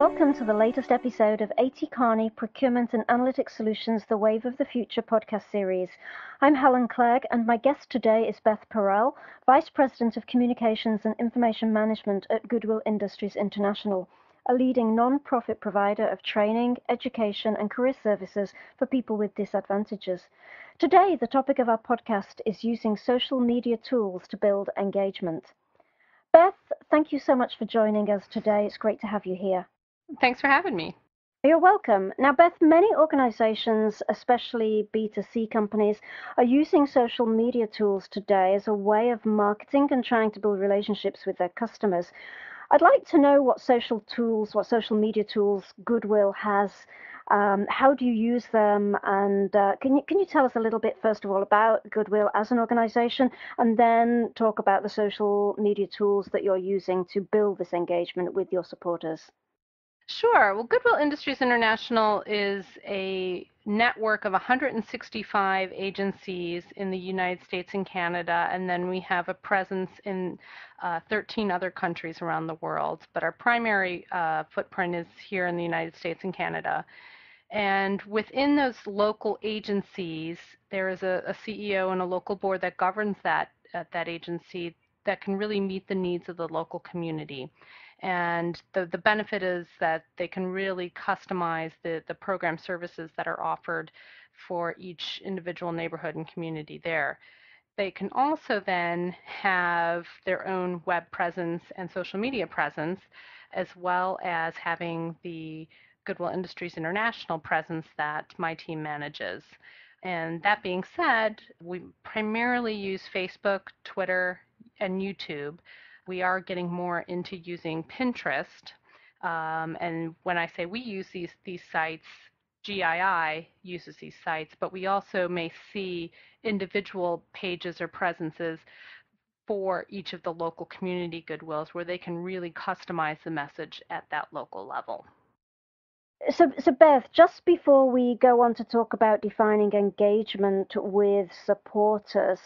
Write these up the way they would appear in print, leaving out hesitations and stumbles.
Welcome to the latest episode of A.T. Kearney Procurement and Analytics Solutions, The Wave of the Future podcast series. I'm Helen Clegg, and my guest today is Beth Perel, Vice President of Communications and Information Management at Goodwill Industries International, a leading non-profit provider of training, education, and career services for people with disadvantages. Today, the topic of our podcast is using social media tools to build engagement. Beth, thank you so much for joining us today. It's great to have you here. Thanks for having me. You're welcome. Now, Beth, many organizations, especially B2C companies, are using social media tools today as a way of marketing and trying to build relationships with their customers. I'd like to know what social media tools Goodwill has. How do you use them? And can you tell us a little bit, first of all, about Goodwill as an organization, and then talk about the social media tools that you're using to build this engagement with your supporters? Sure. Well, Goodwill Industries International is a network of 165 agencies in the United States and Canada, and then we have a presence in 13 other countries around the world. But our primary footprint is here in the United States and Canada. And within those local agencies, there is a CEO and a local board that governs that agency that can really meet the needs of the local community. And the benefit is that they can really customize the program services that are offered for each individual neighborhood and community there. They can also then have their own web presence and social media presence, as well as having the Goodwill Industries International presence that my team manages. And that being said, we primarily use Facebook, Twitter, and YouTube. We are getting more into using Pinterest. And when I say we use these sites, GII uses these sites, but we also may see individual pages or presences for each of the local community Goodwills where they can really customize the message at that local level. So Beth, just before we go on to talk about defining engagement with supporters,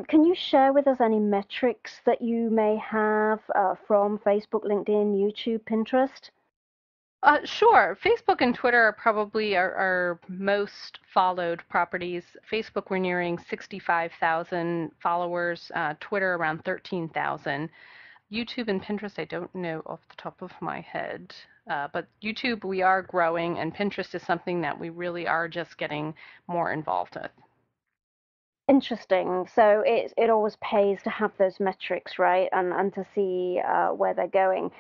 can you share with us any metrics that you may have from Facebook, LinkedIn, YouTube, Pinterest? Sure. Facebook and Twitter are probably our most followed properties. Facebook, we're nearing 65,000 followers, Twitter around 13,000. YouTube and Pinterest, I don't know off the top of my head. But YouTube, we are growing, and Pinterest is something that we really are just getting more involved with. Interesting. So it always pays to have those metrics, right? And to see where they're going.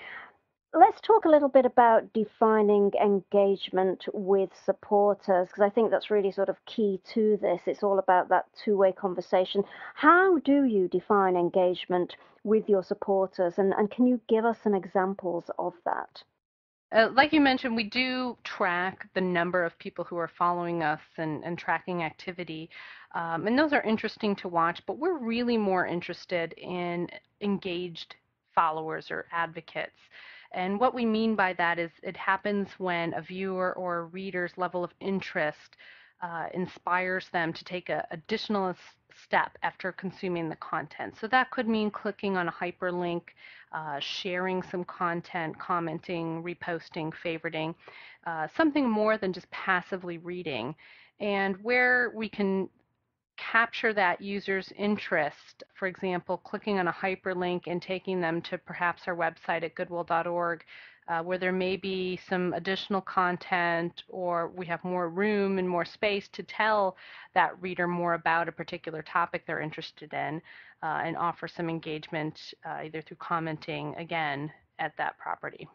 Let's talk a little bit about defining engagement with supporters, because I think that's really sort of key to this. It's all about that two-way conversation. How do you define engagement with your supporters, and can you give us some examples of that? Like you mentioned, we do track the number of people who are following us and tracking activity. And those are interesting to watch, but we're really more interested in engaged followers or advocates. And what we mean by that is it happens when a viewer or a reader's level of interest inspires them to take an additional step after consuming the content. So that could mean clicking on a hyperlink, sharing some content, commenting, reposting, favoriting, something more than just passively reading. And where we can capture that user's interest, for example, clicking on a hyperlink and taking them to perhaps our website at goodwill.org, where there may be some additional content or we have more room and more space to tell that reader more about a particular topic they're interested in and offer some engagement either through commenting again at that property.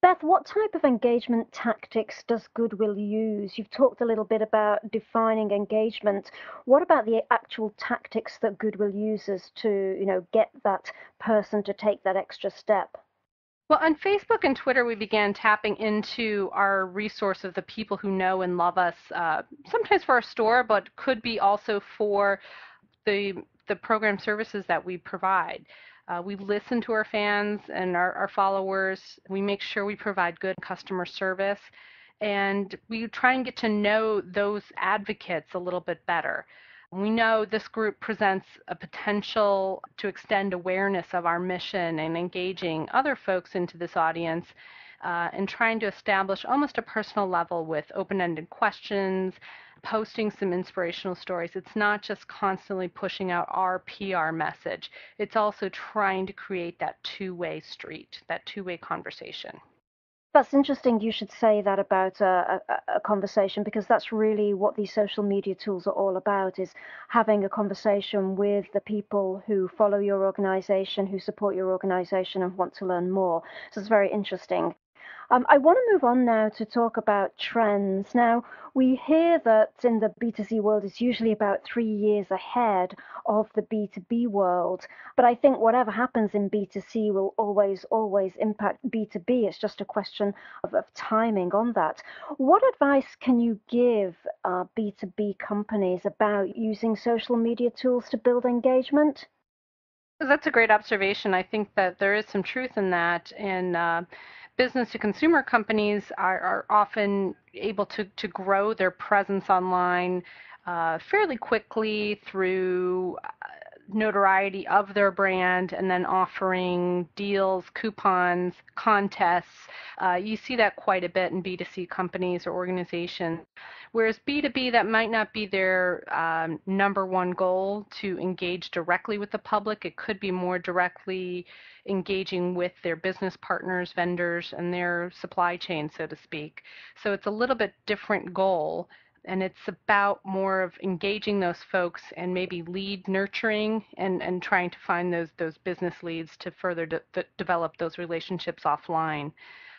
Beth, what type of engagement tactics does Goodwill use? You've talked a little bit about defining engagement. What about the actual tactics that Goodwill uses to, get that person to take that extra step? Well, on Facebook and Twitter, we began tapping into our resource of the people who know and love us, sometimes for our store, but could be also for the the program services that we provide. We listen to our fans and our followers. We make sure we provide good customer service, and we try and get to know those advocates a little bit better. We know this group presents a potential to extend awareness of our mission and engaging other folks into this audience. and trying to establish almost a personal level with open-ended questions, posting some inspirational stories. It's not just constantly pushing out our PR message. It's also trying to create that two-way street, that two-way conversation. That's interesting you should say that about a conversation, because that's really what these social media tools are all about, is having a conversation with the people who follow your organization, who support your organization and want to learn more. So it's very interesting. I want to move on now to talk about trends. Now, we hear that in the B2C world, it's usually about 3 years ahead of the B2B world. But I think whatever happens in B2C will always impact B2B. It's just a question of timing on that. What advice can you give B2B companies about using social media tools to build engagement? That's a great observation. I think that there is some truth in that. And business to consumer companies are often able to grow their presence online fairly quickly through notoriety of their brand and then offering deals, coupons, contests. You see that quite a bit in B2C companies or organizations. Whereas B2B, that might not be their number one goal to engage directly with the public. It could be more directly engaging with their business partners, vendors, and their supply chain, so to speak. So it's a little bit different goal. And it's about more of engaging those folks and maybe lead nurturing and trying to find those business leads to further develop those relationships offline.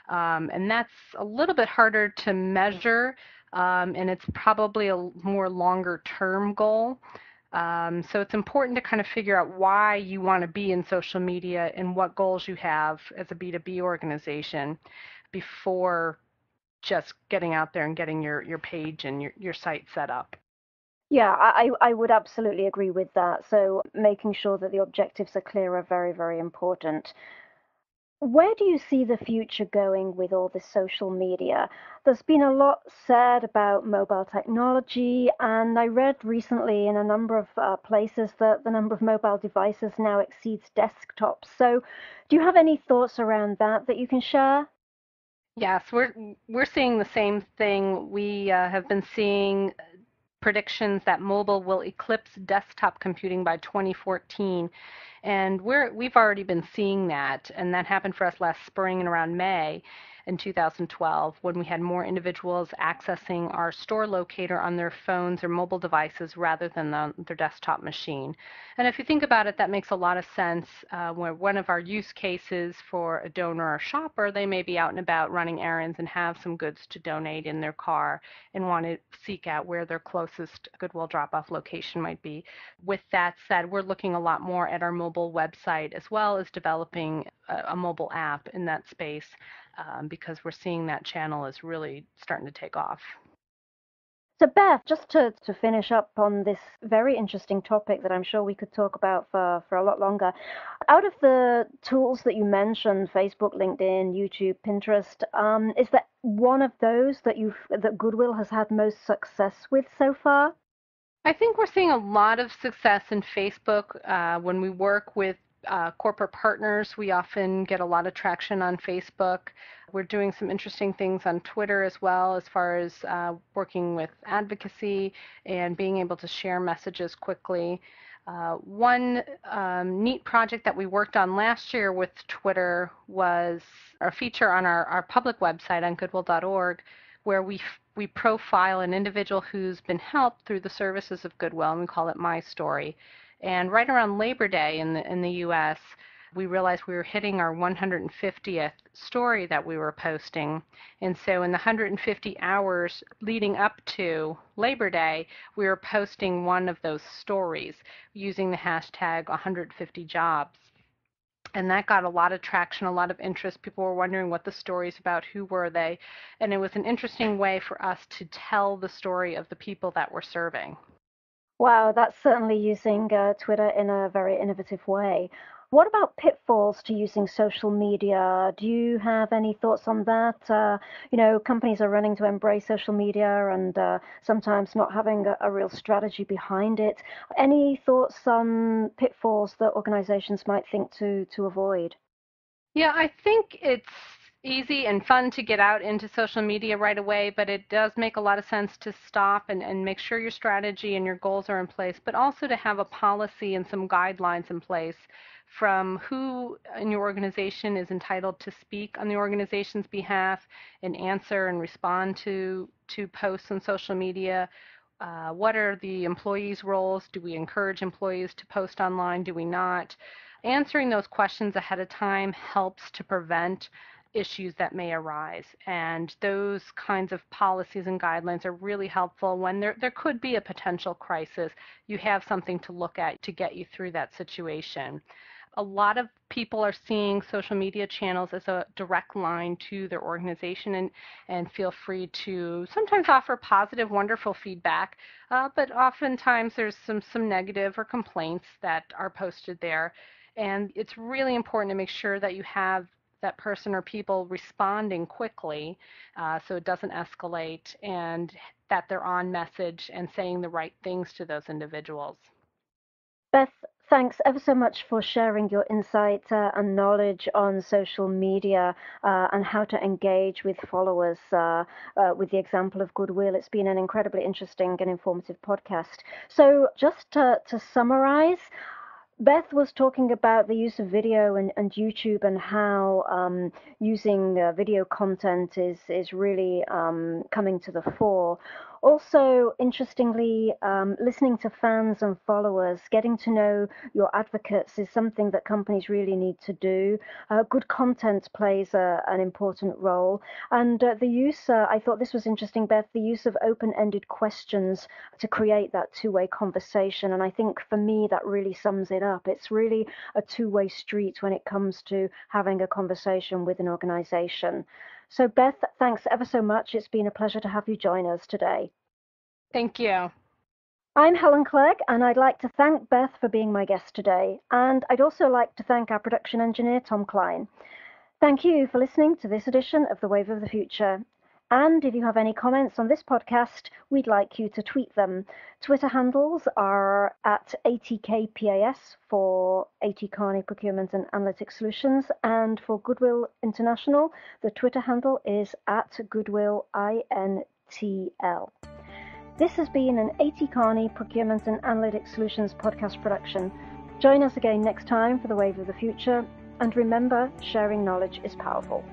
And that's a little bit harder to measure, and it's probably a more longer term goal. So it's important to kind of figure out why you want to be in social media and what goals you have as a B2B organization before just getting out there and getting your page and your site set up. Yeah, I would absolutely agree with that. So making sure that the objectives are clear are very, very important. Where do you see the future going with all this social media? There's been a lot said about mobile technology, and I read recently in a number of places that the number of mobile devices now exceeds desktops. So, do you have any thoughts around that you can share? Yes, we're seeing the same thing. We have been seeing predictions that mobile will eclipse desktop computing by 2014. And we've already been seeing that, and that happened for us last spring and around May in 2012 when we had more individuals accessing our store locator on their phones or mobile devices rather than their desktop machine. And if you think about it, that makes a lot of sense. Where one of our use cases for a donor or shopper, they may be out and about running errands and have some goods to donate in their car and want to seek out where their closest Goodwill drop-off location might be. With that said, we're looking a lot more at our mobile website as well as developing a mobile app in that space because we're seeing that channel is really starting to take off. So, Beth, just to finish up on this very interesting topic that I'm sure we could talk about for a lot longer, out of the tools that you mentioned, Facebook, LinkedIn, YouTube, Pinterest, is there one of those that Goodwill has had most success with so far? I think we're seeing a lot of success in Facebook. When we work with corporate partners, we often get a lot of traction on Facebook. We're doing some interesting things on Twitter as well, as far as working with advocacy and being able to share messages quickly. One neat project that we worked on last year with Twitter was a feature on our public website on goodwill.org where we profile an individual who's been helped through the services of Goodwill, and we call it My Story. And right around Labor Day in the U.S., we realized we were hitting our 150th story that we were posting. And so in the 150 hours leading up to Labor Day, we were posting one of those stories using the hashtag 150jobs. And that got a lot of traction, a lot of interest. People were wondering what the story's about, who were they, and it was an interesting way for us to tell the story of the people that we're serving. Wow, that's certainly using Twitter in a very innovative way. What about pitfalls to using social media? Do you have any thoughts on that? Companies are running to embrace social media and sometimes not having a real strategy behind it. Any thoughts on pitfalls that organizations might think to avoid? Yeah, I think it's easy and fun to get out into social media right away, but it does make a lot of sense to stop and make sure your strategy and your goals are in place, but also to have a policy and some guidelines in place from who in your organization is entitled to speak on the organization's behalf and answer and respond to posts on social media. What are the employees' roles? Do we encourage employees to post online? Do we not? Answering those questions ahead of time helps to prevent issues that may arise. And those kinds of policies and guidelines are really helpful when there could be a potential crisis. You have something to look at to get you through that situation. A lot of people are seeing social media channels as a direct line to their organization, and feel free to sometimes offer positive, wonderful feedback, but oftentimes there's some negative or complaints that are posted there. And it's really important to make sure that you have that person or people responding quickly, so it doesn't escalate, and that they're on message and saying the right things to those individuals. Beth, thanks ever so much for sharing your insight and knowledge on social media and how to engage with followers with the example of Goodwill. It's been an incredibly interesting and informative podcast. So, just to summarize, Beth was talking about the use of video and YouTube and how using video content is really coming to the fore. Also, interestingly, listening to fans and followers, getting to know your advocates is something that companies really need to do. Good content plays an important role. And the use, I thought this was interesting, Beth, the use of open-ended questions to create that two-way conversation. And I think for me, that really sums it up. It's really a two-way street when it comes to having a conversation with an organization. So, Beth, thanks ever so much. It's been a pleasure to have you join us today. Thank you. I'm Helen Clegg, and I'd like to thank Beth for being my guest today. And I'd also like to thank our production engineer, Tom Klein. Thank you for listening to this edition of The Wave of the Future. And if you have any comments on this podcast, we'd like you to tweet them. Twitter handles are at ATKPAS for AT Kearney Procurement and Analytics Solutions, and for Goodwill International, the Twitter handle is at Goodwill INTL. This has been an AT Kearney Procurement and Analytics Solutions podcast production. Join us again next time for The Wave of the Future, and remember, sharing knowledge is powerful.